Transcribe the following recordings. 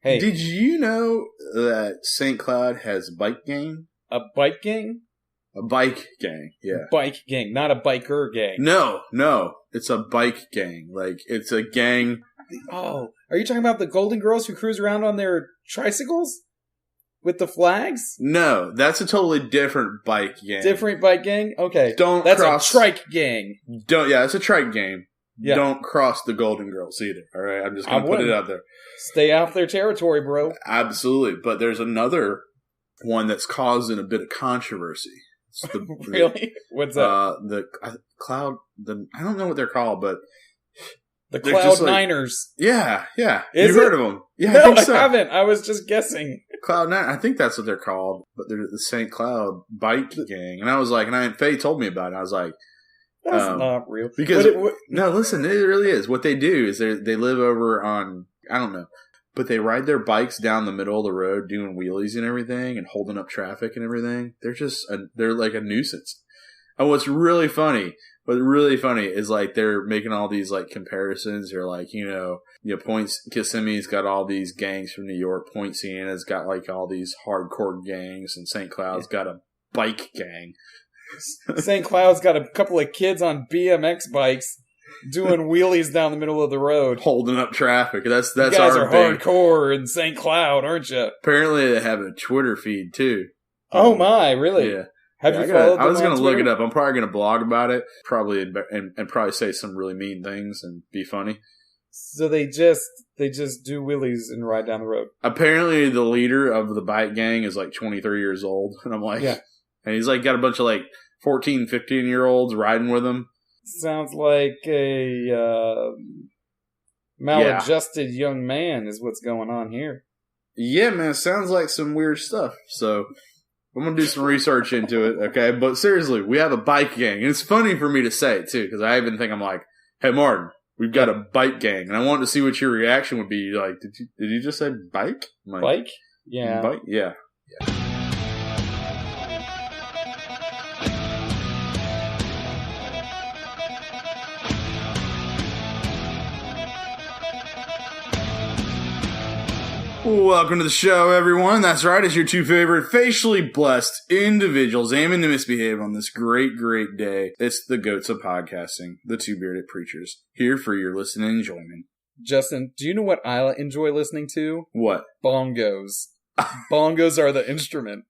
Hey, Did you know that St. Cloud has a bike gang? a bike gang? A bike gang, yeah. Bike gang, not a biker gang. No. It's a bike gang. Like, it's a gang. Oh, are you talking about the Golden Girls who cruise around on their tricycles? With the flags? No, that's a totally different bike gang. Different bike gang? Okay. That's a trike gang. It's a trike gang. Yeah. Don't cross the Golden Girls either, alright? I'm just going to put it out there. Stay off their territory, bro. Absolutely. But there's another one that's causing a bit of controversy. Really? What's that? I don't know what they're called, but the Cloud Niners. Yeah. You've heard of them? Yeah, no, I think so. I haven't. I was just guessing. Cloud Nine. I think that's what they're called, but they're the St. Cloud Bike Gang. And I was like, Faye told me about it. I was like, that's not real. Because no, listen, it really is. What they do is they live over on, I don't know, but they ride their bikes down the middle of the road doing wheelies and everything and holding up traffic and everything. They're like a nuisance. And what's really funny is like they're making all these like comparisons. They're like, Points Kissimmee's got all these gangs from New York. Point Sienna's got like all these hardcore gangs, and St. Cloud's got a bike gang. St. Cloud's got a couple of kids on BMX bikes doing wheelies down the middle of the road, holding up traffic. That's you guys are hardcore in St. Cloud, aren't you? Apparently, they have a Twitter feed too. Oh my, really? Yeah. Have you followed them? I was going to look it up. I'm probably going to blog about it, probably, and probably say some really mean things and be funny. So they just do wheelies and ride down the road. Apparently, the leader of the bike gang is like 23 years old, and I'm like, yeah. And he's like got a bunch of like 14, 15-year-olds riding with him. Sounds like a maladjusted young man is what's going on here. Yeah, man, sounds like some weird stuff. So I'm going to do some research into it, okay? But seriously, we have a bike gang. And it's funny for me to say it, too, because I even think I'm like, hey, Martin, we've got a bike gang. And I wanted to see what your reaction would be. You're like, did you just say bike? Like, bike? Yeah. Bike? Yeah. Welcome to the show, everyone. That's right. It's your two favorite facially blessed individuals aiming to misbehave on this great, great day. It's the goats of podcasting, the two bearded preachers, here for your listening enjoyment. Justin, do you know what I enjoy listening to? What? Bongos. Bongos are the instrument.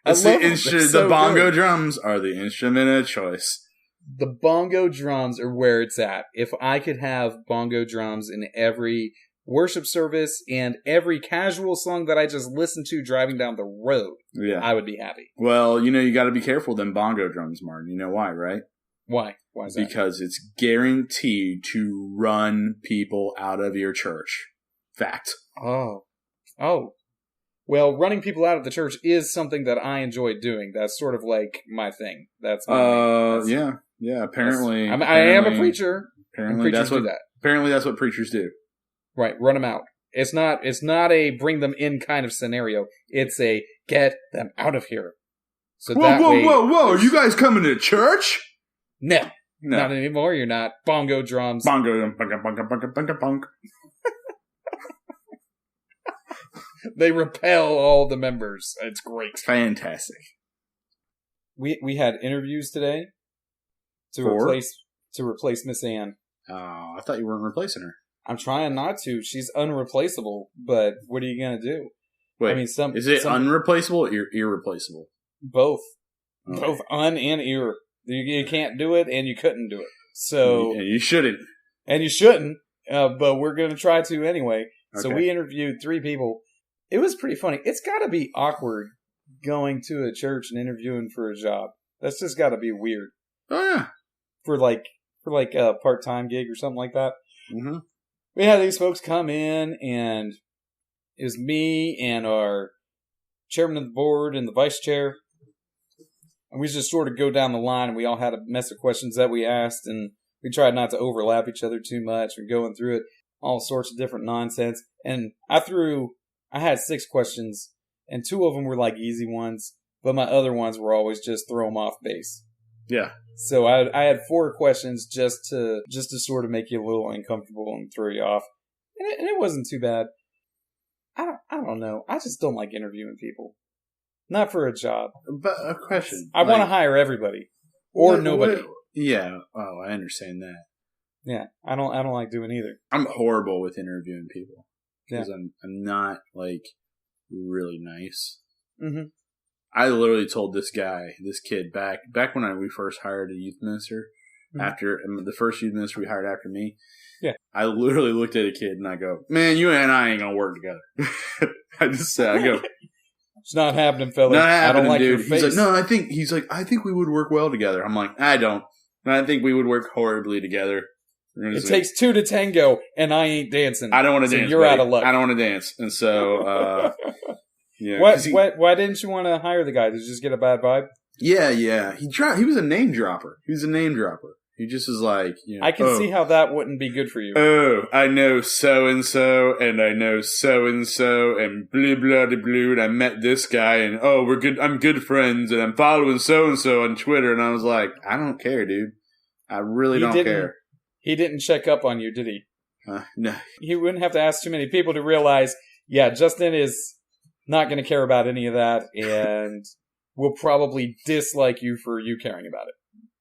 The bongo drums are the instrument of choice. The bongo drums are where it's at. If I could have bongo drums in every worship service and every casual song that I just listen to driving down the road, I would be happy. Well, you got to be careful with them bongo drums, Martin. You know why, right? Why? Why is that? Because it's guaranteed to run people out of your church. Fact. Oh. Well, running people out of the church is something that I enjoy doing. That's sort of like my thing. That's my thing. Yeah. Apparently, I am a preacher. Apparently, that's what preachers do. Right, run them out. It's not a bring them in kind of scenario. It's a get them out of here. So whoa! Are you guys coming to church? No, not anymore. You're not. Bongo drums. Bongo. They repel all the members. It's great. Fantastic. We had interviews today to replace Miss Ann. Oh, I thought you weren't replacing her. I'm trying not to. She's unreplaceable, but what are you going to do? Wait, I mean, is it unreplaceable or irreplaceable? Both. Okay. Both un and ir. You can't do it, and you couldn't do it. So and you shouldn't. And you shouldn't, but we're going to try to anyway. Okay. So we interviewed 3 people. It was pretty funny. It's got to be awkward going to a church and interviewing for a job. That's just got to be weird. Oh, yeah. For like a part-time gig or something like that. Mm-hmm. We had these folks come in, and it was me and our chairman of the board and the vice chair. And we just sort of go down the line, and we all had a mess of questions that we asked, and we tried not to overlap each other too much. We're going through it, all sorts of different nonsense. And I had 6 questions, and 2 of them were like easy ones, but my other ones were always just throw them off base. Yeah. So I had 4 questions just to sort of make you a little uncomfortable and throw you off, and it wasn't too bad. I don't know. I just don't like interviewing people. Not for a job. But a question. I want to hire everybody. Or nobody. Yeah. Oh, I understand that. Yeah. I don't like doing either. I'm horrible with interviewing people. Because Yeah. I'm not, like, really nice. Mm-hmm. I literally told this kid, back when we first hired a youth minister, after the first youth minister we hired after me. Yeah. I literally looked at a kid and I go, man, you and I ain't gonna work together. I just said, I go, it's not happening, fella. not happening, I don't like dude. your face. He's like, no, I think we would work well together. I'm like, I don't. And I think we would work horribly together. It takes two to tango, and I ain't dancing. I don't want to dance. You're buddy. out of luck. I don't want to dance. And so, yeah. Why didn't you want to hire the guy? Did you just get a bad vibe? Yeah. He was a name dropper. He just was like, I can see how that wouldn't be good for you. Oh, I know so-and-so, and I know so-and-so, and blah, blah, blah, blah, and I met this guy, and we're good. I'm good friends, and I'm following so-and-so on Twitter, and I was like, I don't care, dude. I really don't care. He didn't check up on you, did he? No. He wouldn't have to ask too many people to realize, yeah, Justin is not going to care about any of that, and will probably dislike you for you caring about it.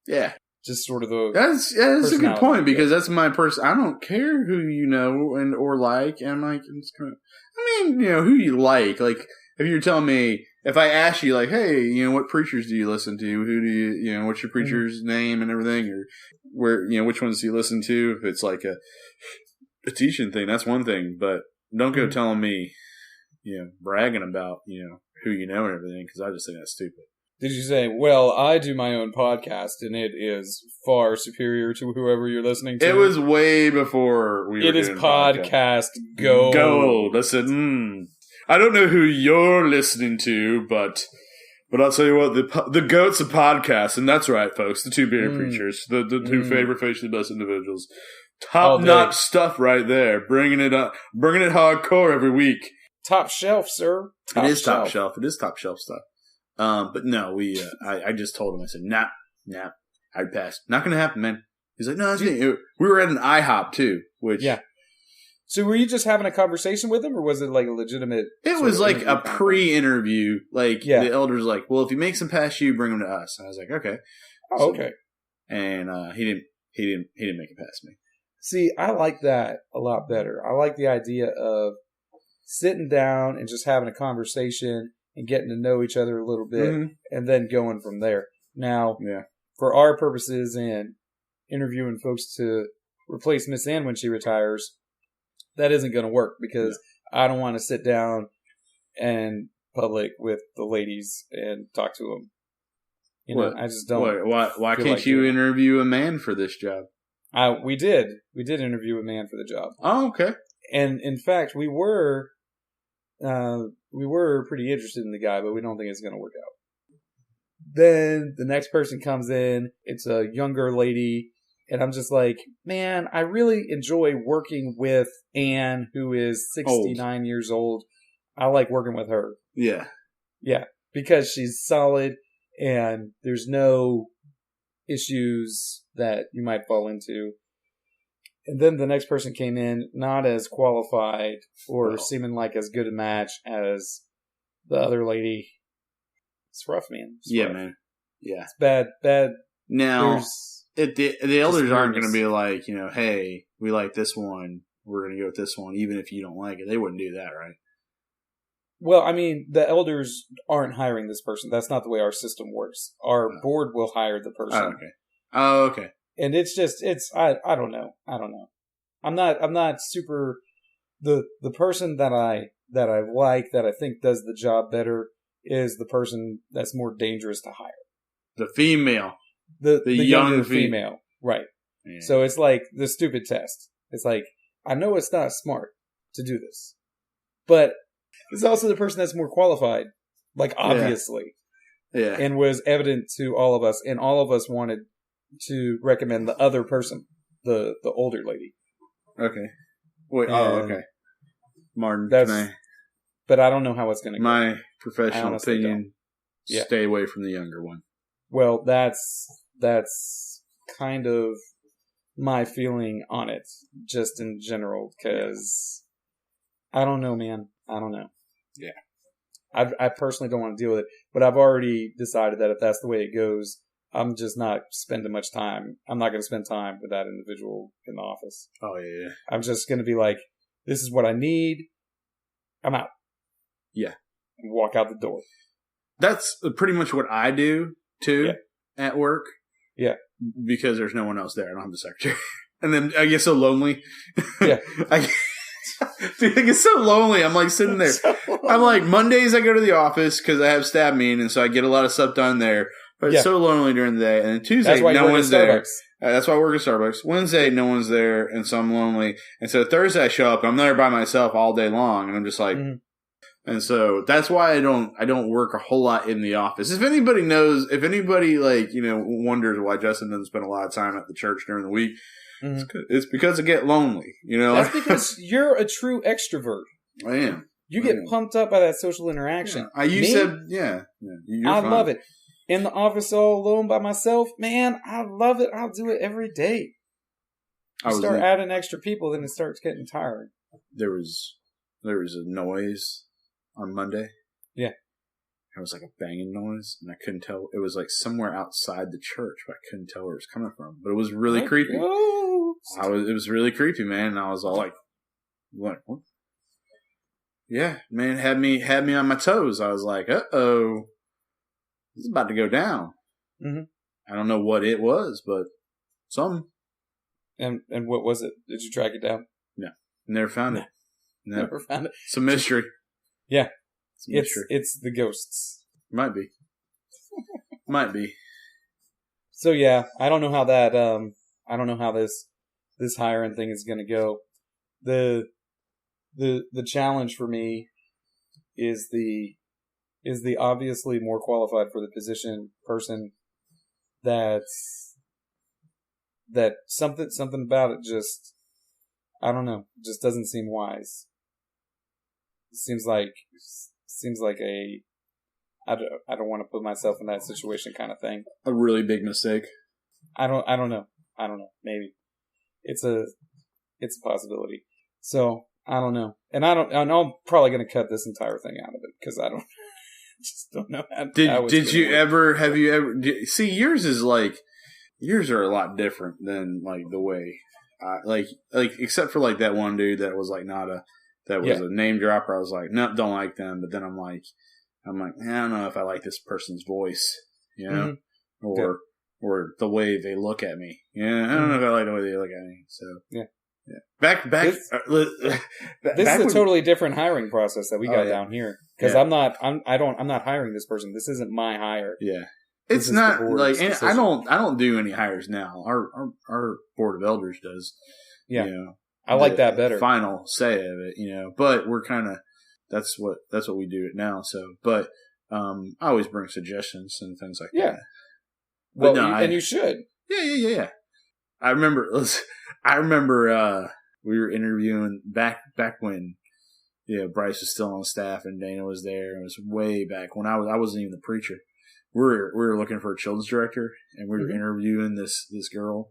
Yeah. Just sort of the that's a good point, because that's my person. I don't care who you know or like, and I'm like, it's kind of, I mean, who you like. Like, if you're telling me, if I ask you, like, hey, what preachers do you listen to? Who do you, what's your preacher's name and everything, or where, which ones do you listen to? If it's like a teaching thing, that's one thing, but don't go telling me, bragging about, who you know and everything, because I just think that's stupid. Did you say, well, I do my own podcast, and it is far superior to whoever you're listening to? It was way before we were doing It is podcast gold. Gold. I said, I don't know who you're listening to, but I'll tell you what, the goats of podcasts, and that's right, folks, the two bearded preachers, the two favorite facially blessed individuals. Top-notch stuff right there, bringing it hardcore every week. Top shelf, sir. It is top shelf. It is top shelf stuff. But no, I just told him, I said, nah, I'd pass. Not gonna happen, man. He's like, no, we were at an IHOP too, which. Yeah. So were you just having a conversation with him, or was it like a legitimate? It was like a pre-interview. Like, the elder's like, well, if he makes him pass you, bring him to us. And I was like, okay. Oh, okay. And, he didn't make it past me. See, I like that a lot better. I like the idea of sitting down and just having a conversation and getting to know each other a little bit, and then going from there. Now, for our purposes and interviewing folks to replace Miss Ann when she retires, that isn't going to work, because I don't want to sit down in public with the ladies and talk to them. I just don't. Why can't you interview a man for this job? We did interview a man for the job. Oh, okay. And in fact, we were pretty interested in the guy, but we don't think it's going to work out. Then the next person comes in. It's a younger lady. And I'm just like, man, I really enjoy working with Anne, who is 69 years old. I like working with her. Yeah. Yeah. Because she's solid and there's no issues that you might fall into. And then the next person came in, not as qualified or seeming like as good a match as the other lady. It's rough, man. Rough. Man. Yeah. It's bad. Now, the elders aren't going to be like, hey, we like this one, we're going to go with this one, even if you don't like it. They wouldn't do that, right? Well, I mean, the elders aren't hiring this person. That's not the way our system works. Our board will hire the person. Oh, okay. And it's I don't know. I'm not super, the person that I like, that I think does the job better, is the person that's more dangerous to hire. The female. The younger female. Right. Yeah. So it's like the stupid test. It's like, I know it's not smart to do this, but it's also the person that's more qualified, like, obviously. Yeah. And was evident to all of us, and all of us wanted to recommend the other person, the older lady. Okay. Wait, okay. Martin, but I don't know how it's going to go. My professional opinion, stay away from the younger one. Well, that's kind of my feeling on it, just in general, because I don't know, man. I don't know. Yeah. I personally don't want to deal with it, but I've already decided that if that's the way it goes, I'm just not spending much time. I'm not going to spend time with that individual in the office. Oh, yeah. I'm just going to be like, this is what I need. I'm out. Yeah. And walk out the door. That's pretty much what I do, too, at work. Yeah. Because there's no one else there. I don't have the secretary. And then I get so lonely. Yeah. Dude, I get so lonely. I'm like sitting there. I'm like, Mondays I go to the office because I have staff meeting, and so I get a lot of stuff done there. But it's so lonely during the day. And then Tuesday, no one's there. That's why I work at Starbucks. Wednesday, no one's there, and so I'm lonely. And so Thursday I show up, and I'm there by myself all day long, and I'm just like, and so that's why I don't work a whole lot in the office. If anybody knows, if anybody wonders why Justin doesn't spend a lot of time at the church during the week, it's because I get lonely. That's because you're a true extrovert. I am. You get pumped up by that social interaction. Yeah. I love it. In the office all alone by myself, man, I love it. I'll do it every day. You start adding extra people, then it starts getting tiring. There was a noise on Monday. Yeah. It was like a banging noise, and I couldn't tell. It was like somewhere outside the church, but I couldn't tell where it was coming from. But it was really creepy. It was really creepy, man. And I was all like, "What? Yeah, man, had me on my toes." I was like, "Uh-oh, this is about to go down." Mm-hmm. I don't know what it was, but something. And what was it? Did you track it down? No, never found it. Never found it. It's a mystery. Yeah. It's the ghosts. Might be. Might be. So yeah, I don't know how that I don't know how this hiring thing is gonna go. The challenge for me is the obviously more qualified for the position person that something about it just, I don't know, just doesn't seem wise. It seems like I don't want to put myself in that situation kind of thing. A really big mistake. I don't know. Maybe it's a possibility. So I don't know. And I'm probably going to cut this entire thing out of it because I just don't know how. Did you ever? Have you ever? See, yours are a lot different than like the way, like except for like that one dude that was like that was a name dropper. I was like, no, don't like them. But then I'm like, I don't know if I like this person's voice, or the way they look at me. Yeah, I don't know if I like the way they look at me. So yeah. Back. This is a totally different hiring process that we got down here because I'm not hiring this person. This isn't my hire. Yeah, it's not like, and I don't do any hires now. Our board of elders does. Yeah, I like that better. Final say of it, but we're kind of that's what we do it now. So, but I always bring suggestions and things like that. Well, and you should. Yeah. I remember we were interviewing back when Bryce was still on staff and Dana was there. It was way back when I wasn't even the preacher. We were looking for a children's director, and we were interviewing this girl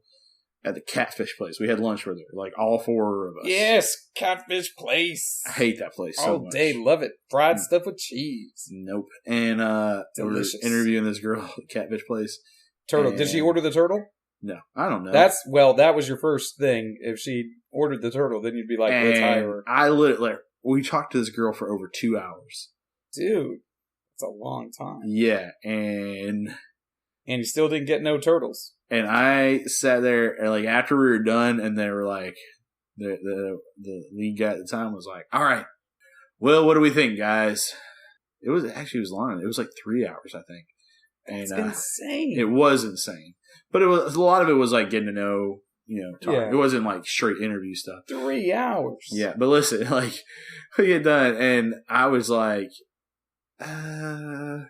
at the Catfish place. We had lunch with her, like all four of us. Yes, Catfish place. I hate that place so much. All day, love it. Fried stuff with cheese. Nope. And we were interviewing this girl at the Catfish place. Turtle. Did she order the turtle? No, I don't know. That was your first thing. If she ordered the turtle, then you'd be like, let's hire her. We talked to this girl for over 2 hours. Dude, that's a long time. Yeah, and you still didn't get no turtles. And I sat there, and like after we were done, and they were like, the lead guy at the time was like, "All right, well, what do we think, guys?" It was long. It was like 3 hours, I think. That's insane. It was insane. But a lot of it was like getting to know, talk. It wasn't like straight interview stuff. 3 hours. Yeah, but listen, like we get done, and I was like, I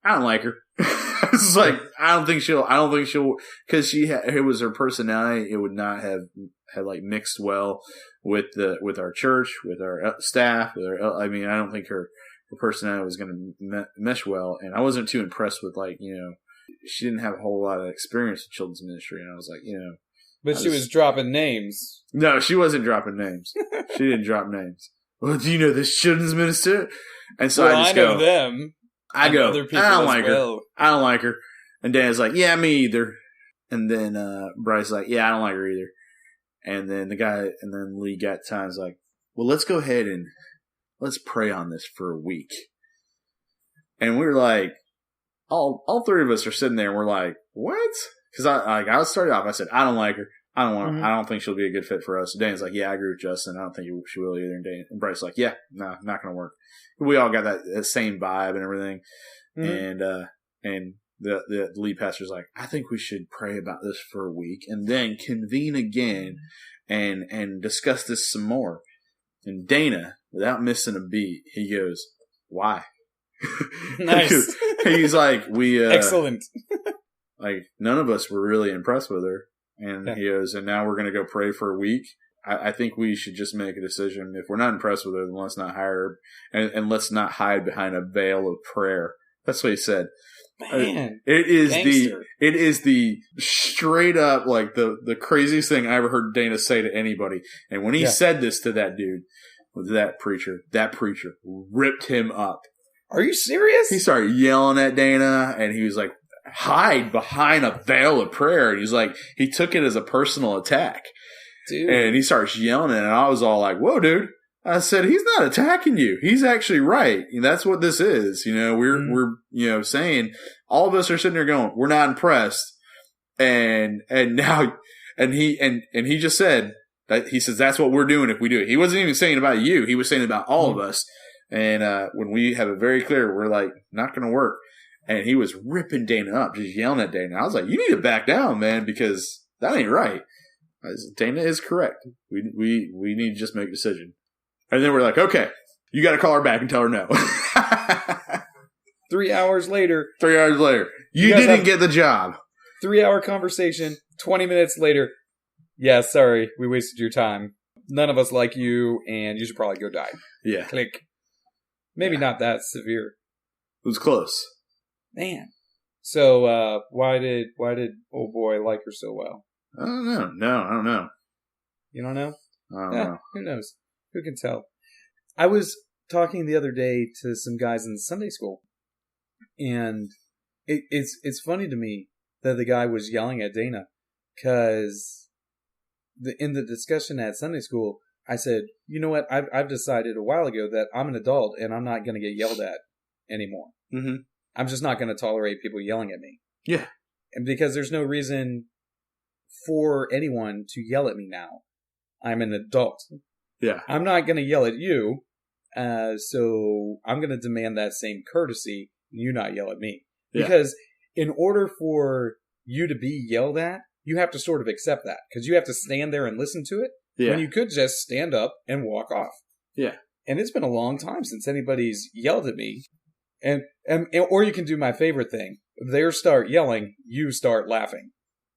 don't like her. It's like I don't think she'll, because it was her personality. It would not have like mixed well with our church, with our staff, I don't think her personality was going to mesh well, and I wasn't too impressed with she didn't have a whole lot of experience with children's ministry, and I was like, But she was dropping names. No, she wasn't dropping names. She didn't drop names. well, do you know this children's minister? And so well, I just know go, them. I go, other people I don't as like well. her. I don't like her. And Dan's like, yeah, me either. And then Bryce's like, yeah, I don't like her either. And then Lee got time's like, well, let's go ahead and let's pray on this for a week. And we were like, all three of us are sitting there and we're like, what? Because I started off, I said, I don't like her. I don't think she'll be a good fit for us. Dan's like, yeah, I agree with Justin. I don't think she will either. And Bryce's like, yeah, no, not going to work. We all got that same vibe and everything. Mm-hmm. And the lead pastor's like, I think we should pray about this for a week and then convene again and discuss this some more. And Dana, without missing a beat, he goes, why? Nice. He's like, excellent. Like, none of us were really impressed with her. And he goes, and now we're going to go pray for a week. I think we should just make a decision. If we're not impressed with her, then let's not hire her. And let's not hide behind a veil of prayer. That's what he said. Man, it is the straight up, like, the craziest thing I ever heard Dana say to anybody. And when he said this to that dude, that preacher ripped him up. Are you serious? He started yelling at Dana, and he was like, hide behind a veil of prayer. And he's like, he took it as a personal attack. Dude. And he starts yelling, and I was all like, whoa, dude. I said, he's not attacking you. He's actually right. And that's what this is. You know, we're saying, all of us are sitting there going, we're not impressed. And now, and he just said that, he says, that's what we're doing if we do it. He wasn't even saying about you. He was saying about all of us. And, when we have it very clear, we're like, not going to work. And he was ripping Dana up, just yelling at Dana. I was like, you need to back down, man, because that ain't right. Dana is correct. We need to just make a decision. And then we're like, okay, you got to call her back and tell her no. 3 hours later. You didn't get the job. 3-hour conversation. 20 minutes later. Yeah, sorry. We wasted your time. None of us like you, and you should probably go die. Yeah. Click. Maybe not that severe. It was close. Man. So, why did old boy like her so well? I don't know. No, I don't know. You don't know? I don't know. Who knows? Who can tell? I was talking the other day to some guys in Sunday school, and it's funny to me that the guy was yelling at Dana, because in the discussion at Sunday school, I said, you know what? I've decided a while ago that I'm an adult and I'm not going to get yelled at anymore. Mm-hmm. I'm just not going to tolerate people yelling at me. Yeah. And because there's no reason for anyone to yell at me now. I'm an adult. Yeah. I'm not going to yell at you, so I'm going to demand that same courtesy, and you not yell at me. Yeah. Because in order for you to be yelled at, you have to sort of accept that, because you have to stand there and listen to it, when you could just stand up and walk off. Yeah. And it's been a long time since anybody's yelled at me. And or you can do my favorite thing. They start yelling, you start laughing.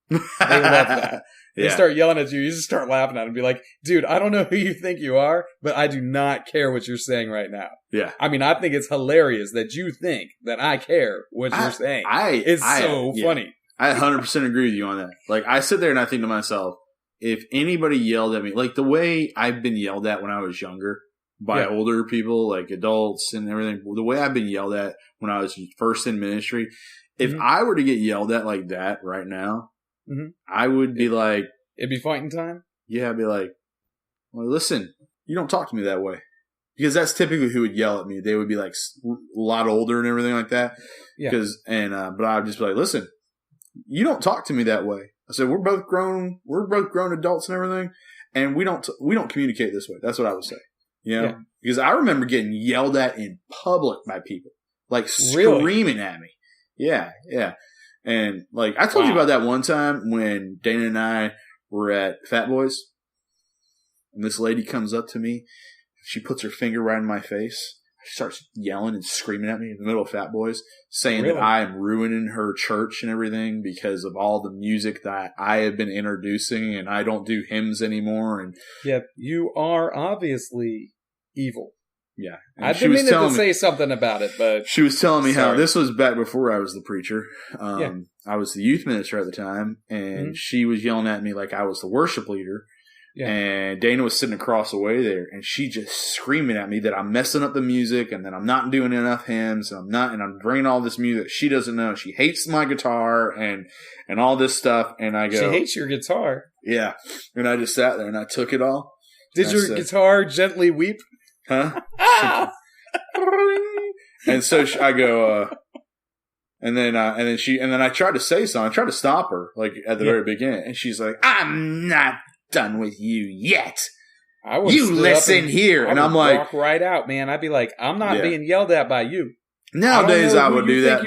They love that. They start yelling at you, you just start laughing at them and be like, dude, I don't know who you think you are, but I do not care what you're saying right now. Yeah. I mean, I think it's hilarious that you think that I care what you're saying. It's so funny. I 100% agree with you on that. Like, I sit there and I think to myself, if anybody yelled at me, like the way I've been yelled at when I was younger by older people, like adults and everything, the way I've been yelled at when I was first in ministry, if I were to get yelled at like that right now, I would be like... It'd be fighting time? Yeah, I'd be like, well, listen, you don't talk to me that way. Because that's typically who would yell at me. They would be like a lot older and everything like that. Yeah. But I would just be like, listen, you don't talk to me that way. I said, we're both grown adults and everything, and we don't communicate this way. That's what I would say. You know? Yeah. Because I remember getting yelled at in public by people, like screaming at me. Yeah, yeah. And like I told you about that one time when Dana and I were at Fat Boys, and this lady comes up to me, she puts her finger right in my face. She starts yelling and screaming at me in the middle of Fat Boys, saying that I am ruining her church and everything because of all the music that I have been introducing, and I don't do hymns anymore. And you are obviously evil. Yeah. I've been meaning to say something about it, but... She was telling me how this was back before I was the preacher. I was the youth minister at the time, and she was yelling at me like I was the worship leader Yeah. And Dana was sitting across the way there, and she just screaming at me that I'm messing up the music, and that I'm not doing enough hymns, and I'm bringing all this music she doesn't know. She hates my guitar and all this stuff. And I go, she hates your guitar. Yeah. And I just sat there and I took it all. Did your guitar gently weep? Huh? And so I go, and then I tried to say something. I tried to stop her, like at the very beginning, and she's like, "I'm not done with you yet. You listen here." And I'm like, walk right out, man. I'd be like, I'm not being yelled at by you. Nowadays, I would do that,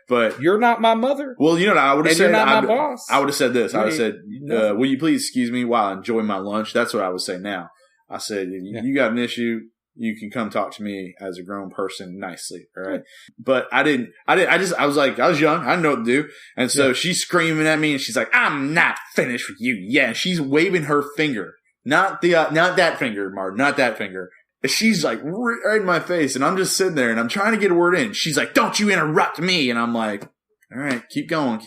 but you're not my mother. Well, you know what I would have said? You're not my boss. I would have said this. I would have said, "Will you please excuse me while I enjoy my lunch?" That's what I would say now. I said, "You got an issue. You can come talk to me as a grown person nicely." All right. But I was young. I didn't know what to do. And so she's screaming at me and she's like, "I'm not finished with you." Yeah. She's waving her finger. Not that finger, Martin, not that finger. She's like right in my face. And I'm just sitting there and I'm trying to get a word in. She's like, "Don't you interrupt me." And I'm like, all right, keep going.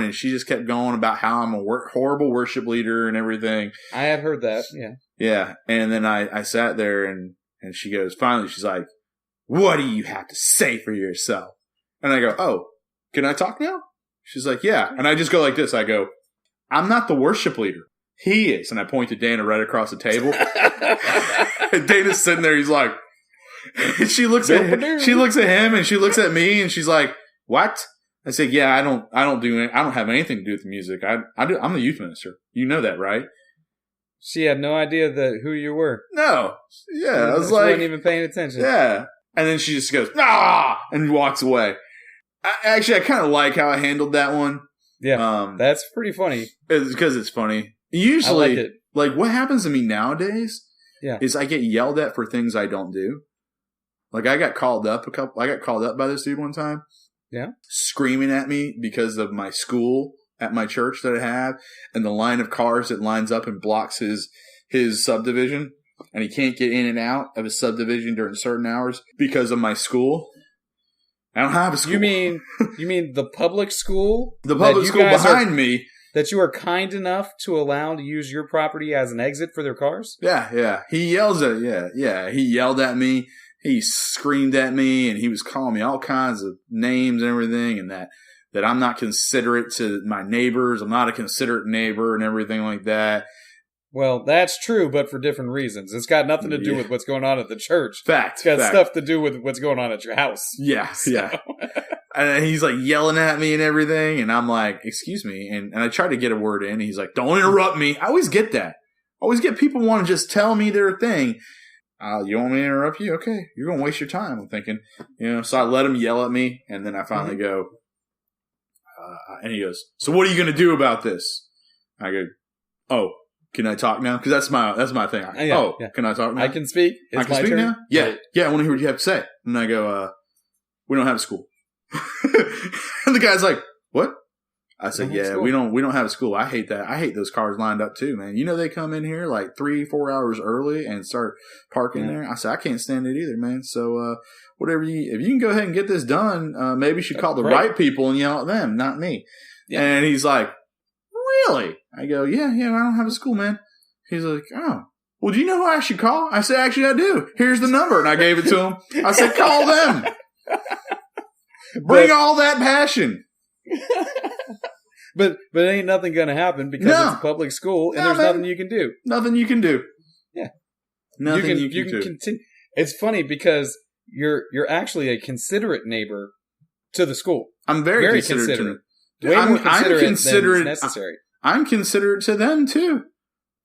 And she just kept going about how I'm a horrible worship leader and everything. I had heard that. Yeah. Yeah. And then I sat there and she goes, finally, she's like, "What do you have to say for yourself?" And I go, "Oh, can I talk now?" She's like, "Yeah." And I just go like this. I go, "I'm not the worship leader. He is." And I point to Dana right across the table. And Dana's sitting there. He's like, she looks at him and she looks at me and she's like, "What?" I said, "Yeah, I don't have anything to do with the music. I'm the youth minister. You know that, right?" She had no idea who you were. No. Yeah. I was she like, wasn't even paying attention. Yeah. And then she just goes, "Ah!" and walks away. I kind of like how I handled that one. Yeah. That's pretty funny. It's because it's funny. Usually, I like it. Like what happens to me nowadays is I get yelled at for things I don't do. Like I got called up by this dude one time. Yeah. Screaming at me because of my school at my church that I have and the line of cars that lines up and blocks his subdivision. And he can't get in and out of his subdivision during certain hours because of my school. I don't have a school. You mean the public school? The public school behind me. That you are kind enough to allow to use your property as an exit for their cars? Yeah. He yells at he yelled at me. He screamed at me and he was calling me all kinds of names and everything, and that I'm not considerate to my neighbors. I'm not a considerate neighbor and everything like that. Well, that's true, but for different reasons. It's got nothing to do with what's going on at the church. Fact. It's got stuff to do with what's going on at your house. Yeah, yeah. And he's like yelling at me and everything, and I'm like, "Excuse me," and I try to get a word in, and he's like, "Don't interrupt me." I always get that. I always get people want to just tell me their thing. You want me to interrupt you? Okay, you're going to waste your time, I'm thinking. So I let him yell at me, and then I finally go, and he goes, "So what are you going to do about this?" I go, "Oh, can I talk now?" Because that's my thing. Can I talk now? I can speak. I can speak now? Yeah. Yeah, I want to hear what you have to say. And I go, "We don't have a school." And the guy's like, "What?" I said, "Yeah, we don't have a school. I hate that. I hate those cars lined up too, man. They come in here like 3-4 hours early and start parking there." I said, "I can't stand it either, man. So, if you can go ahead and get this done, maybe you should call the right people and yell at them, not me." Yeah. And he's like, "Really?" I go, yeah, I don't have a school, man." He's like, "Oh, well, do you know who I should call?" I said, "Actually, I do. Here's the number." And I gave it to him. I said, "Call them. Bring all that passion." But ain't nothing going to happen because it's a public school and there's nothing you can do. Nothing you can do. Yeah. Nothing you can do. Continue. It's funny because you're actually a considerate neighbor to the school. I'm very considerate. Way more considerate than necessary. I'm considerate to them too.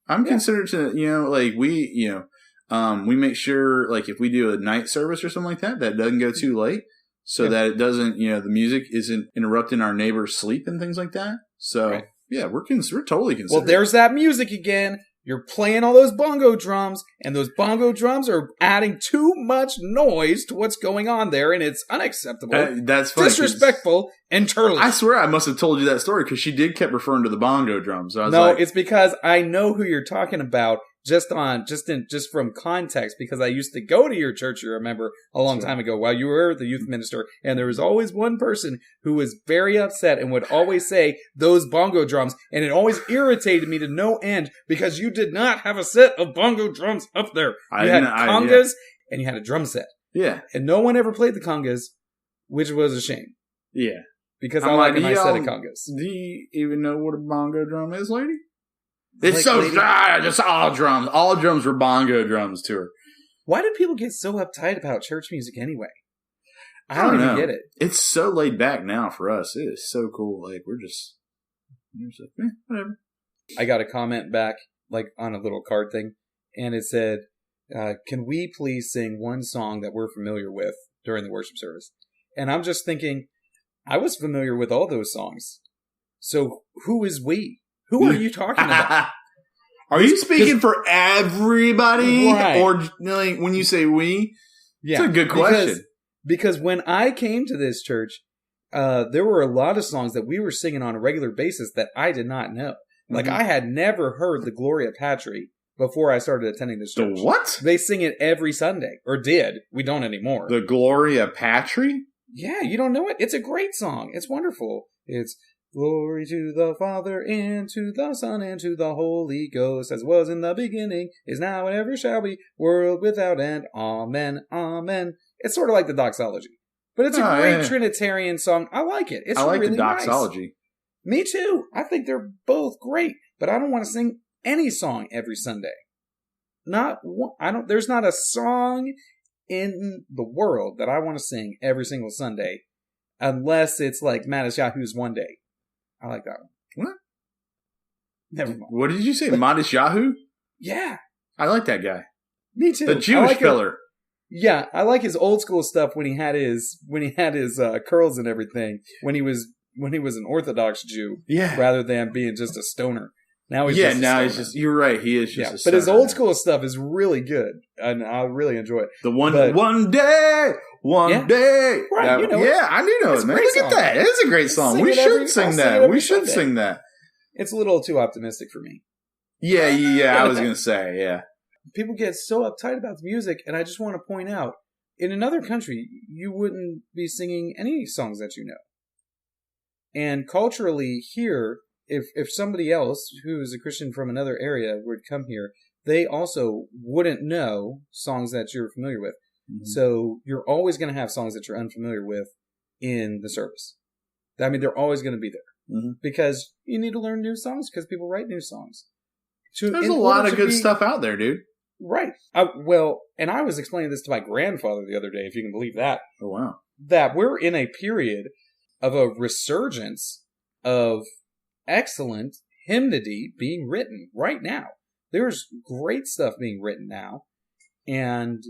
I'm considerate to, we make sure, like, if we do a night service or something like that, that doesn't go too late. So that it doesn't, the music isn't interrupting our neighbor's sleep and things like that. So, we're totally considerate. Well, there's that music again. You're playing all those bongo drums, and those bongo drums are adding too much noise to what's going on there, and it's unacceptable. That's funny, disrespectful, and churlish. I swear I must have told you that story because she kept referring to the bongo drums. So I was it's because I know who you're talking about, just from context, because I used to go to your church, you remember, a long time ago while you were the youth minister, and there was always one person who was very upset and would always say those bongo drums, and it always irritated me to no end because you did not have a set of bongo drums up there. You had congas and you had a drum set. Yeah. And no one ever played the congas, which was a shame. Yeah. Because I like a nice set of congas. Do you even know what a bongo drum is, lady? It's just all drums. All drums were bongo drums to her. Why do people get so uptight about church music anyway? I don't even get it. It's so laid back now for us. It is so cool. Like, we're just like, whatever. I got a comment back, like, on a little card thing, and it said, can we please sing one song that we're familiar with during the worship service? And I'm just thinking, I was familiar with all those songs. So who is we? Who are you talking about? Are you speaking for everybody? Right. Or like, when you say we? Yeah. It's a good question. Because when I came to this church, there were a lot of songs that we were singing on a regular basis that I did not know. Like, I had never heard the Gloria Patri before I started attending this church. The what? They sing it every Sunday. Or did. We don't anymore. The Gloria Patri? Yeah, you don't know it? It's a great song. It's wonderful. It's glory to the Father, and to the Son, and to the Holy Ghost, as was in the beginning, is now, and ever shall be, world without end. Amen, amen. It's sort of like the doxology. But it's a great Trinitarian song. I like it. I like really the doxology. Nice. Me too. I think they're both great, but I don't want to sing any song every Sunday. There's not a song in the world that I want to sing every single Sunday, unless it's like Mattis Yahoo's One Day. I like that one. What? Never mind. What did you say? Mattis Yahoo? Yeah. I like that guy. Me too. The Jewish filler. Yeah, I like his old school stuff when he had his curls and everything. When he was an Orthodox Jew, rather than being just a stoner. Now he's he's just. You're right. He is just. A stoner. But his old school stuff is really good, and I really enjoy it. The one day. Right, I do know it, man. Look at that. It's a great song. We should sing that. We should sing that. It's a little too optimistic for me. Yeah. I was gonna say, yeah. People get so uptight about the music, and I just want to point out, in another country, you wouldn't be singing any songs that you know. And culturally here, if somebody else who is a Christian from another area would come here, they also wouldn't know songs that you're familiar with. Mm-hmm. So you're always going to have songs that you're unfamiliar with in the service. I mean, they're always going to be there. Mm-hmm. Because you need to learn new songs, because people write new songs. There's a lot of good stuff out there, dude. Right. And I was explaining this to my grandfather the other day, if you can believe that. Oh, wow. That we're in a period of a resurgence of excellent hymnody being written right now. There's great stuff being written now. And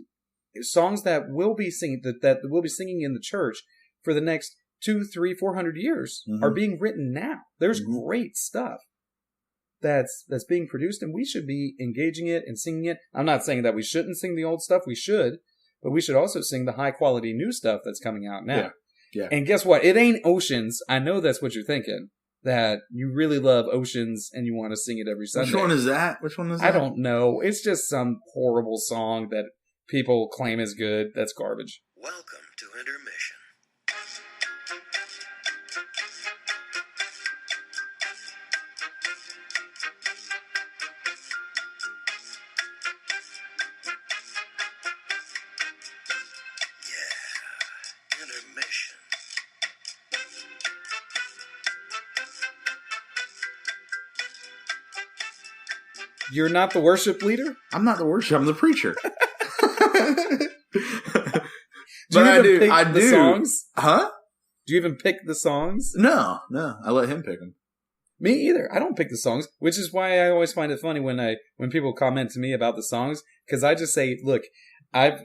songs that we'll be singing, that we'll be singing in the church for the next 200, 300, 400 years are being written now. There's great stuff that's being produced, and we should be engaging it and singing it. I'm not saying that we shouldn't sing the old stuff. We should, but we should also sing the high quality new stuff that's coming out now. Yeah. And guess what? It ain't Oceans. I know that's what you're thinking. That you really love Oceans and you want to sing it every Sunday. Which one is that? I don't know. It's just some horrible song that people claim is good. That's garbage. Welcome to Intermission. Yeah, intermission. You're not the worship leader? I'm not the worship. I'm the preacher. But I do. The songs? Huh? Do you even pick the songs? No. I let him pick them. Me either. I don't pick the songs, which is why I always find it funny when people comment to me about the songs, because I just say, look,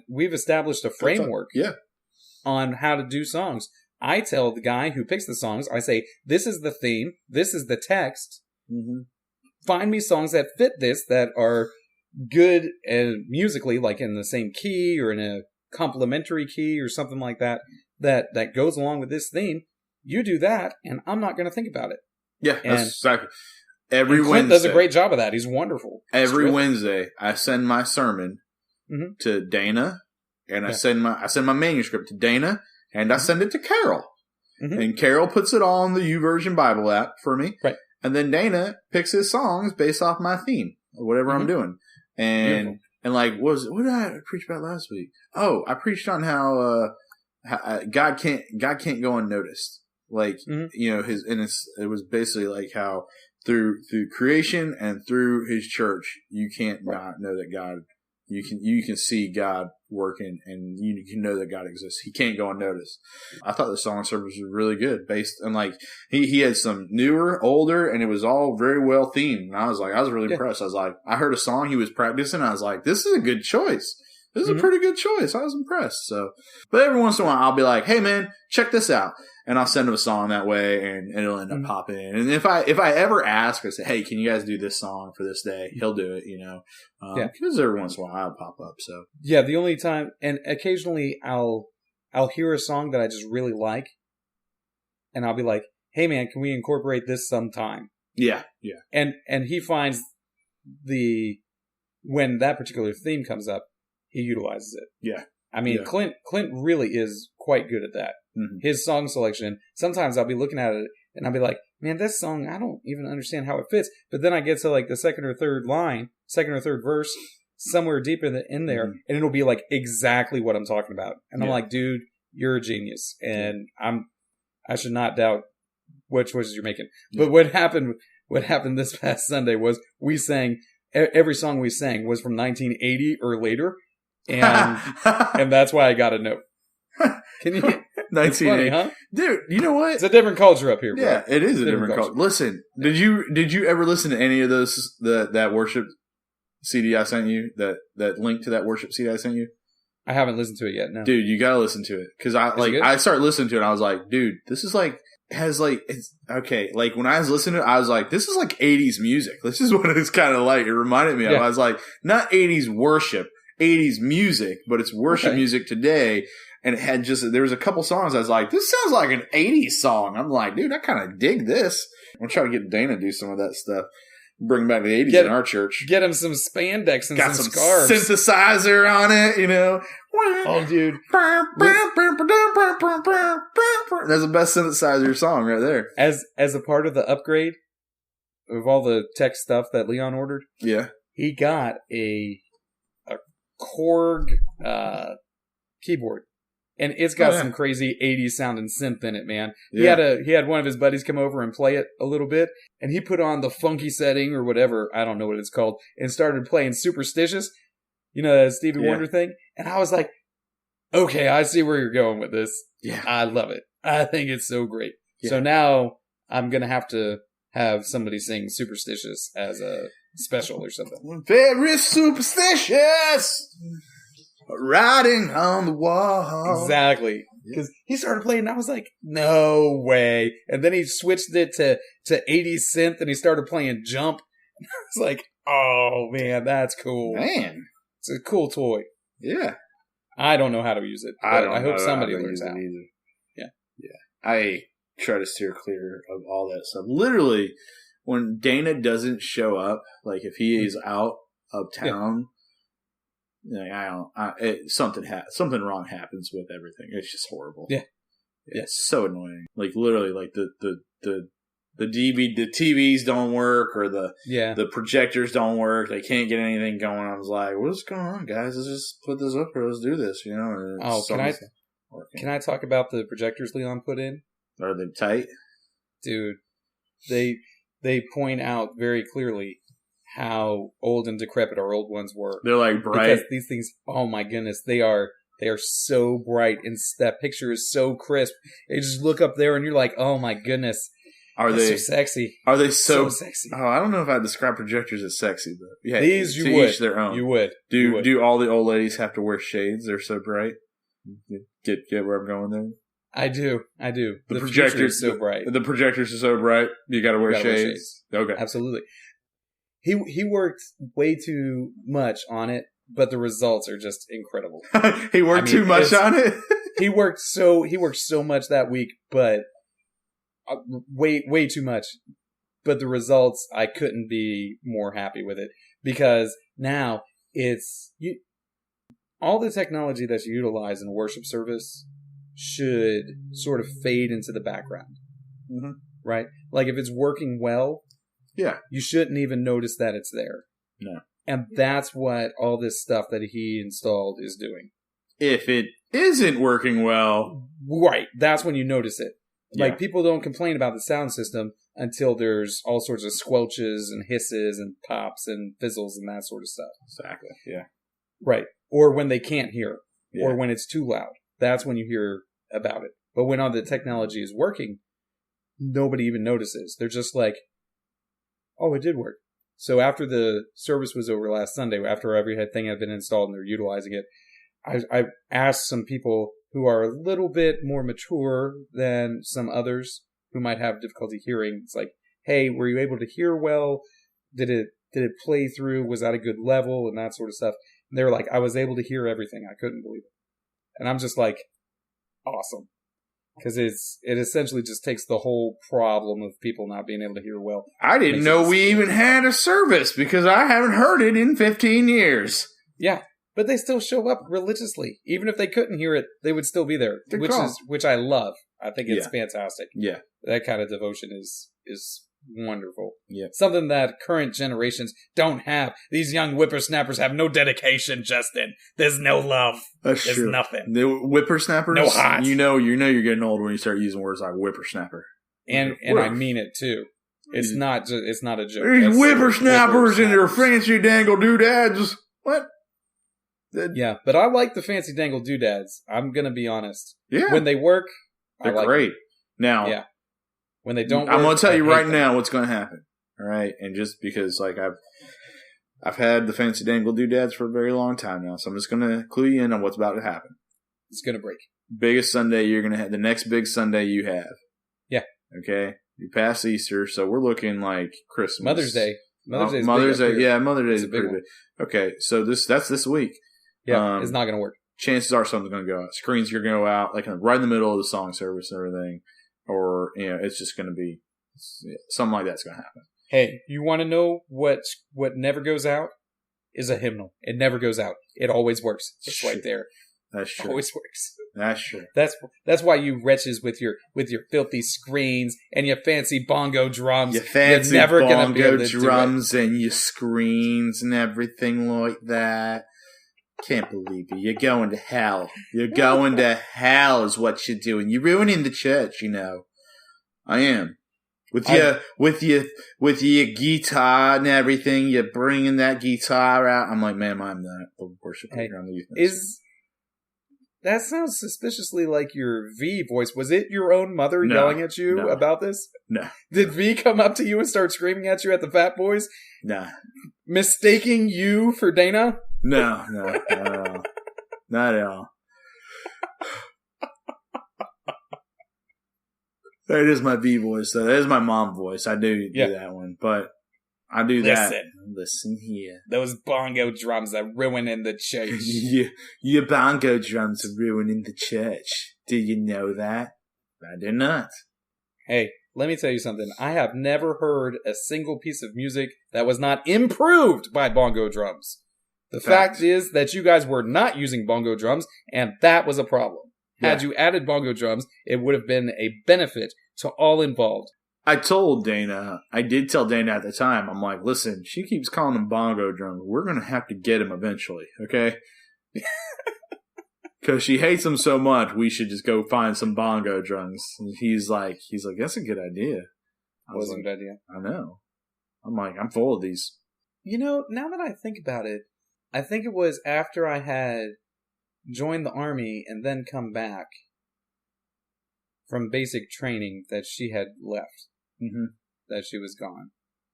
we've established a framework on how to do songs. I tell the guy who picks the songs, I say, this is the theme, this is the text. Mm-hmm. Find me songs that fit this, that are good and musically, like in the same key or in a complementary key or something like that, that goes along with this theme. You do that, and I'm not going to think about it. Yeah, that's exactly. every And Clint Wednesday does a great job of that. He's wonderful. Every Wednesday, I send my sermon to Dana, and I send my manuscript to Dana, and I send it to Carol. And Carol puts it all in the YouVersion Bible app for me. Right. And then Dana picks his songs based off my theme, or whatever I'm doing. And like, what did I preach about last week? Oh, I preached on how God can't go unnoticed. Like, you know, it was basically like how through creation and through his church, you can't not know that God, you can see God working, and you can know that God exists. He can't go unnoticed. I thought the song service was really good, based on like he had some newer, older, and it was all very well themed. And I was really impressed. I was like, I heard a song he was practicing. I was like, this is a good choice. This is a pretty good choice. I was impressed. So, but every once in a while, I'll be like, hey man, check this out. And I'll send him a song that way, and it'll end up popping in. And if I ever ask or say, hey, can you guys do this song for this day? He'll do it, you know. Because every once in a while I'll pop up. So yeah, the only time, and occasionally I'll hear a song that I just really like, and I'll be like, hey man, can we incorporate this sometime? Yeah. And he finds when that particular theme comes up, he utilizes it. Yeah. I mean, Clint really is quite good at that. His song selection, sometimes I'll be looking at it and I'll be like, man, this song, I don't even understand how it fits. But then I get to like the second or third verse, somewhere deep in there, and it'll be like exactly what I'm talking about. And I'm like, dude, you're a genius. And I should not doubt what choices you're making. But what happened this past Sunday was we sang, every song we sang was from 1980 or later. And and that's why I got a note. Can you? 1980, huh? Dude, you know what? It's a different culture up here, bro. Yeah, it is a different culture. Listen, did you ever listen to any of those that worship CD I sent you? That link to that worship CD I sent you? I haven't listened to it yet. No, dude, you gotta listen to it, because I started listening to it and I was like, dude, this is like it's okay. Like when I was listening to it, I was like, this is like 80s music. This is what it's kind of like. It reminded me of. I was like, not 80s worship, 80s music, but it's worship music today. And it had there was a couple songs I was like, this sounds like an 80s song. I'm like, dude, I kind of dig this. I'm trying to get Dana to do some of that stuff. Bring back the 80s in our church. Get him some spandex and got some scarves. Synthesizer on it, you know. Oh, dude. That's the best synthesizer song right there. As a part of the upgrade of all the tech stuff that Leon ordered, he got a Korg keyboard. And it's got some crazy 80s sounding synth in it, man. Yeah. He had one of his buddies come over and play it a little bit, and he put on the funky setting or whatever, I don't know what it's called, and started playing Superstitious, you know, that Stevie Wonder thing. And I was like, okay, I see where you're going with this. Yeah. I love it. I think it's so great. Yeah. So now I'm going to have somebody sing Superstitious as a special or something. Very superstitious! Riding on the wall. Exactly. Because he started playing and I was like, no way. And then he switched it to 80s synth and he started playing Jump. And I was like, oh man, that's cool. Man. It's a cool toy. Yeah. I don't know how to use it. I hope somebody learns how. Yeah. I try to steer clear of all that stuff. Literally, when Dana doesn't show up, like if he is out of town, something wrong happens with everything. It's just horrible. Yeah. It's so annoying. Like literally, like the TVs don't work, or the projectors don't work. They can't get anything going. I was like, what's going on, guys? Let's just put this up here. Let's do this, you know. Can I talk about the projectors Leon put in? Are they tight? Dude, they point out very clearly how old and decrepit our old ones were. They're like bright. Because these things, oh my goodness, they are so bright, and that picture is so crisp. You just look up there and you're like, oh my goodness. Are they so sexy? Are they so sexy? Oh, I don't know if I'd describe projectors as sexy, but yeah, these you to would. Each their own. You would. Do all the old ladies have to wear shades? They're so bright. Get where I'm going there? I do. The projector is so bright. The projectors are so bright. You got to wear shades. Okay, absolutely. He worked way too much on it, but the results are just incredible. He worked too much on it. He worked so much that week, but way too much. But the results, I couldn't be more happy with it because now all the technology that's utilized in a worship service should sort of fade into the background, right? Like if it's working well, you shouldn't even notice that it's there. No. And that's what all this stuff that he installed is doing. If it isn't working well, right, that's when you notice it. Like Yeah. people don't complain about the sound system until there's all sorts of squelches and hisses and pops and fizzles and that sort of stuff. exactly. Yeah. Right. Or when they can't hear, Yeah. or when it's too loud. That's when you hear about it. But when all the technology is working, nobody even notices. They're just like, oh, it did work. So after the service was over last Sunday, after everything had been installed and they're utilizing it, I asked some people who are a little bit more mature than some others who might have difficulty hearing. It's like, hey, were you able to hear well? Did it play through? Was that a good level? And that sort of stuff. And they were like, I was able to hear everything. I couldn't believe it. And I'm just like, awesome. Because it essentially just takes the whole problem of people not being able to hear well. I didn't know we even had a service because I haven't heard it in 15 years. Yeah, but they still show up religiously. Even if they couldn't hear it, they would still be there, which I love. I think it's fantastic. Yeah. That kind of devotion is wonderful. Yeah. Something that current generations don't have. These young whippersnappers have no dedication, Justin. There's no love. That's There's true. nothing. The whippersnappers, No heart. you're getting old when you start using words like whippersnapper. And I mean it too. It's not a joke. These whippersnappers and their whippersnappers. fancy dangle doodads. What? Yeah, but I like the fancy dangle doodads. I'm gonna be honest. Yeah. When they work, They're I like great. them. Now, Yeah. When they don't work, I'm going to tell you I hate right them. now what's going to happen. All right? And just because like I've had the fancy dangle doodads for a very long time now, so I'm just going to clue you in on what's about to happen. It's gonna break. Biggest Sunday you're going to have, the next big Sunday you have. Yeah. Okay? You pass Easter, so we're looking like Christmas. Mother's Day. Mother's Day. Mother's Day. Yeah, Mother's Day is It's a big pretty one. big. Okay, so that's this week. Yeah, it's not gonna work. Chances are something's going to go out. Screens are going to go out, like right in the middle of the song service and everything. Or, it's just going to be something like that's going to happen. Hey, you want to know what never goes out? Is a hymnal. It never goes out. It always works. It's right there. That's true. Always works. That's true. That's why you wretches with your filthy screens and your fancy bongo drums. Your fancy you're never gonna be able bongo to drums and your screens and everything like that. Can't believe it. You're going to hell. You're going to hell is what you're doing. You're ruining the church, I am. With your guitar and everything, you're bringing that guitar out. I'm like, ma'am, I'm not the worship leader. I'm the youth minister. That sounds suspiciously like your V voice. Was it your own mother yelling at you about this? No. Did V come up to you and start screaming at you at the Fat Boys? Nah. Mistaking you for Dana? No, not at all. Not at all. That is my V voice, though. That is my mom voice. I do that one, but I do that. Listen here. Those bongo drums are ruining the church. Your bongo drums are ruining the church. Do you know that? I do not. Hey, let me tell you something. I have never heard a single piece of music that was not improved by bongo drums. The fact is that you guys were not using bongo drums, and that was a problem. Yeah. Had you added bongo drums, it would have been a benefit to all involved. I did tell Dana at the time, I'm like, listen, she keeps calling them bongo drums. We're going to have to get them eventually, okay? Because she hates them so much, we should just go find some bongo drums. And he's like, that's a good idea. That was a good idea. I know. I'm like, I'm full of these. Now that I think about it, I think it was after I had joined the army and then come back from basic training that she had left. Mm-hmm. That she was gone.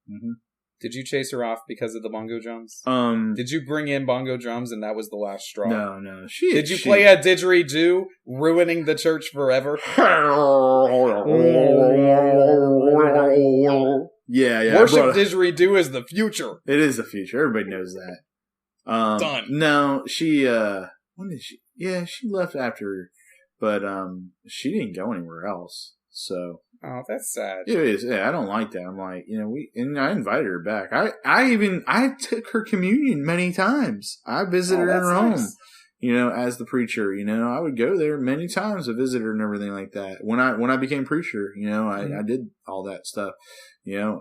Mm-hmm. Did you chase her off because of the bongo drums? Did you bring in bongo drums and that was the last straw? No. Did you play a didgeridoo, ruining the church forever? Yeah. Worship didgeridoo is the future. It is the future. Everybody knows that. Done. No, she, when did she? Yeah, she left after, but she didn't go anywhere else. So Oh, that's sad. It is. Yeah, I don't like that. I'm like, and I invited her back. I took her communion many times. I visited her in her home, nice. As the preacher. I would go there many times to visit her and everything like that. When I became preacher, I did all that stuff.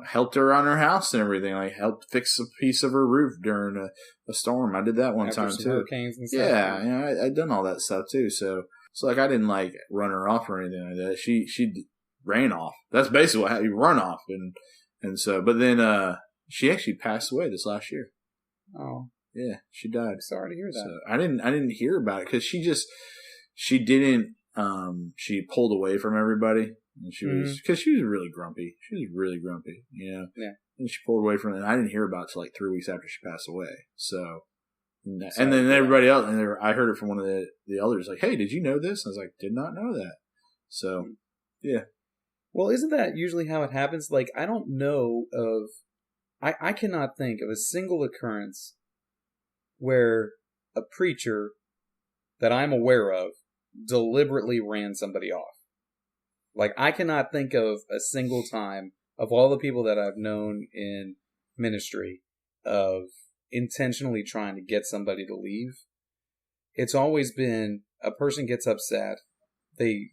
Helped her on her house and everything. Like helped fix a piece of her roof during a storm. I did that one time too. Hurricanes and stuff. Yeah, I'd done all that stuff too. So like I didn't like run her off or anything like that. She ran off. That's basically what happened. You run off, and so. But then she actually passed away this last year. Oh, yeah, she died. I'm sorry to hear that. So I didn't hear about it because she didn't. She pulled away from everybody, and she was because she was really grumpy. She was really grumpy, Yeah. And she pulled away from it. And I didn't hear about it till like 3 weeks after she passed away. So. And then everybody else, and I heard it from one of the elders, like, "Hey, did you know this?" I was like, "Did not know that." So, yeah. Well, isn't that usually how it happens? Like, I don't know of... I cannot think of a single occurrence where a preacher that I'm aware of deliberately ran somebody off. Like, I cannot think of a single time of all the people that I've known in ministry of intentionally trying to get somebody to leave. It's always been a person gets upset. They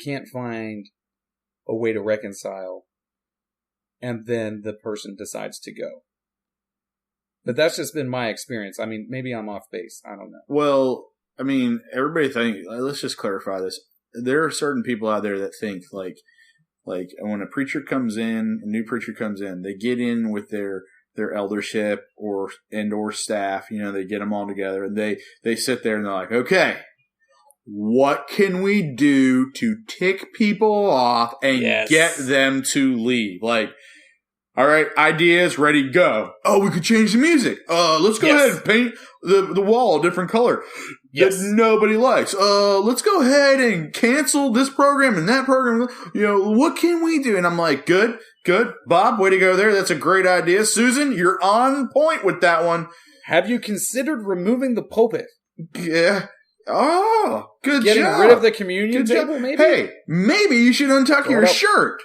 can't find a way to reconcile, and then the person decides to go. But that's just been my experience. I mean, maybe I'm off base. I don't know. Well, I mean, everybody let's just clarify this. There are certain people out there that think like when a preacher comes in, a new preacher comes in, they get in with their eldership or staff, they get them all together and they sit there and they're like, okay, what can we do to tick people off and get them to leave? Like, all right, ideas, ready, go. Oh, we could change the music. Let's go ahead and paint the wall a different color that nobody likes. Let's go ahead and cancel this program and that program. What can we do? And I'm like, good. Bob, way to go there. That's a great idea. Susan, you're on point with that one. Have you considered removing the pulpit? Yeah. Oh, good Getting job. rid of the communion table, maybe? Hey, maybe you should untuck your shirt.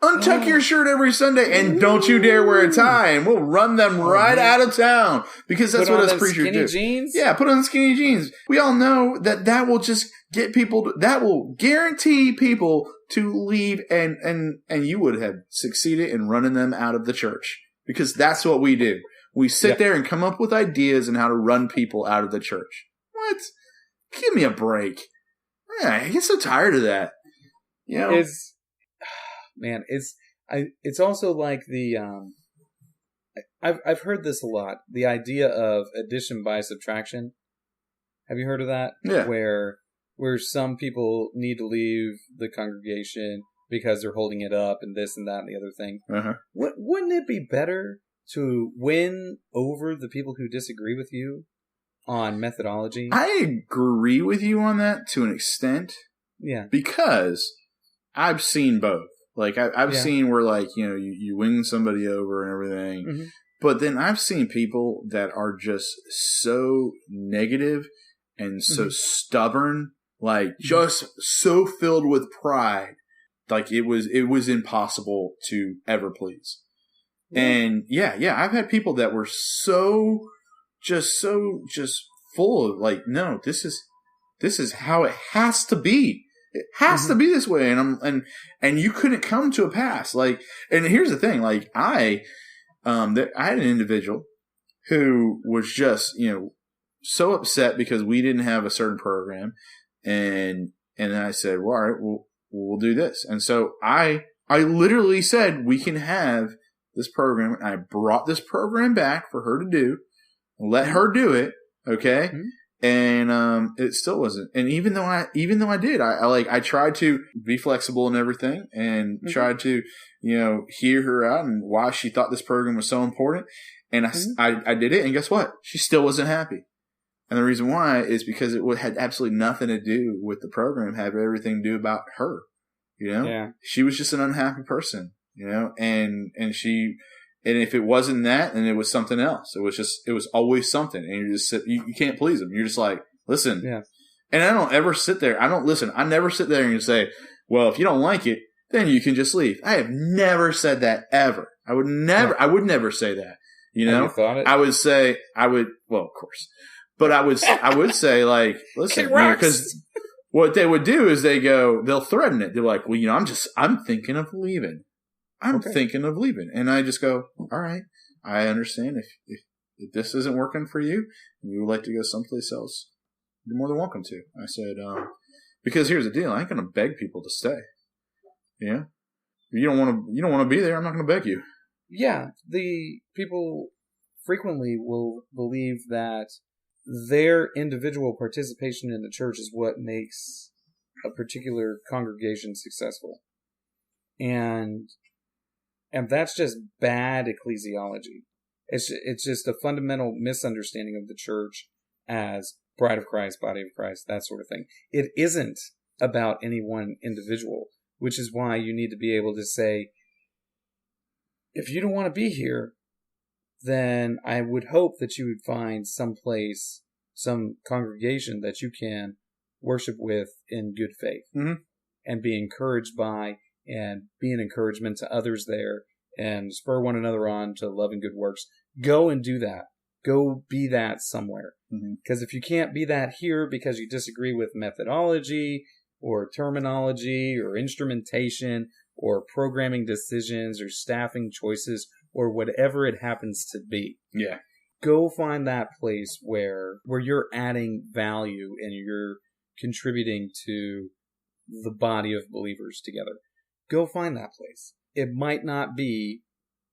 Untuck your shirt every Sunday and don't you dare wear a tie and we'll run them right out of town because that's what us preachers do. Jeans? Yeah, put on skinny jeans. We all know that will just get people that will guarantee people to leave and you would have succeeded in running them out of the church because that's what we do. We sit there and come up with ideas on how to run people out of the church. What? Give me a break. Yeah, I get so tired of that. It's also like the I've heard this a lot. The idea of addition by subtraction. Have you heard of that? Yeah. Where some people need to leave the congregation because they're holding it up and this and that and the other thing. Uh-huh. Wouldn't it be better to win over the people who disagree with you on methodology? I agree with you on that to an extent. Yeah. Because I've seen both. Like, I've seen where, like, you win somebody over and everything. Mm-hmm. But then I've seen people that are just so negative and so stubborn, like, just so filled with pride. Like, it was impossible to ever please. Yeah. And, I've had people that were so full of, like, no, this is how it has to be. It has to be this way, and you couldn't come to a pass. Like, and here's the thing: like, I had an individual who was just so upset because we didn't have a certain program, and then I said, well, all right, we'll do this, and so I literally said we can have this program. And I brought this program back for her to do, let her do it, okay. Mm-hmm. And it still wasn't. And even though I did, I tried to be flexible and everything, and tried to hear her out and why she thought this program was so important. And I did it, and guess what? She still wasn't happy. And the reason why is because it had absolutely nothing to do with the program, had everything to do about her. She was just an unhappy person. And she. And if it wasn't that, then it was something else. It was always something. And you can't please them. You're just like, listen. Yeah. And I don't ever sit there. I never sit there and say, well, if you don't like it, then you can just leave. I have never said that ever. I would never say that. You know, Have you thought it? Well, of course, but I would say like, listen, because what they would do is they'll threaten it. They're like, well, I'm thinking of leaving. Thinking of leaving. And I just go, all right, I understand. If this isn't working for you and you would like to go someplace else, you're more than welcome to. I said, because here's the deal. I ain't going to beg people to stay. Yeah. You don't want to be there. I'm not going to beg you. Yeah. The people frequently will believe that their individual participation in the church is what makes a particular congregation successful. And that's just bad ecclesiology. It's just a fundamental misunderstanding of the church as bride of Christ, body of Christ, that sort of thing. It isn't about any one individual, which is why you need to be able to say, if you don't want to be here, then I would hope that you would find some place, some congregation that you can worship with in good faith and be encouraged by and be an encouragement to others there and spur one another on to love and good works. Go and do that. Go be that somewhere. Because if you can't be that here because you disagree with methodology or terminology or instrumentation or programming decisions or staffing choices or whatever it happens to be. Yeah. Go find that place where you're adding value and you're contributing to the body of believers together. Go find that place. It might not be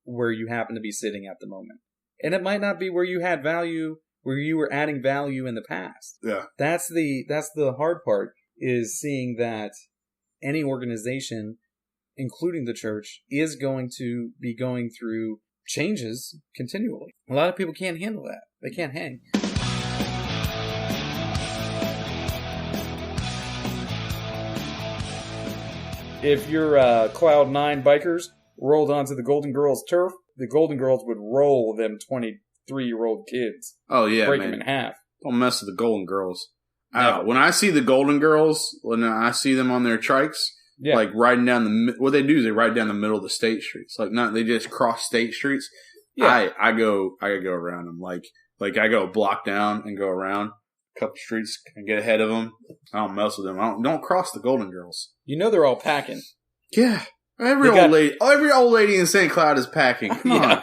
where you happen to be sitting at the moment. And it might not be where you had value, where you were adding value in the past. Yeah. That's the hard part, is seeing that any organization, including the church, is going to be going through changes continually. A lot of people can't handle that. They can't hang. If your Cloud 9 bikers rolled onto the Golden Girls turf, the Golden Girls would roll them 23-year-old kids. Oh, yeah, break man. them in half. Don't mess with the Golden Girls. When I see the Golden Girls, when I see them on their trikes, like riding down what they do is they ride down the middle of the state streets. Like, not they just cross state streets. Yeah. I go around them. Like I go block down and go around a couple streets and get ahead of them. I don't mess with them. Don't cross the Golden Girls. You know they're all packing. Yeah. Every old lady in St. Cloud is packing. Come on.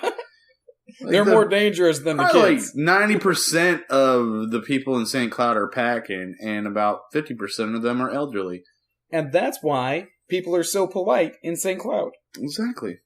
Like they're more dangerous than the kids. Like 90% of the people in St. Cloud are packing, and about 50% of them are elderly. And that's why people are so polite in St. Cloud. Exactly.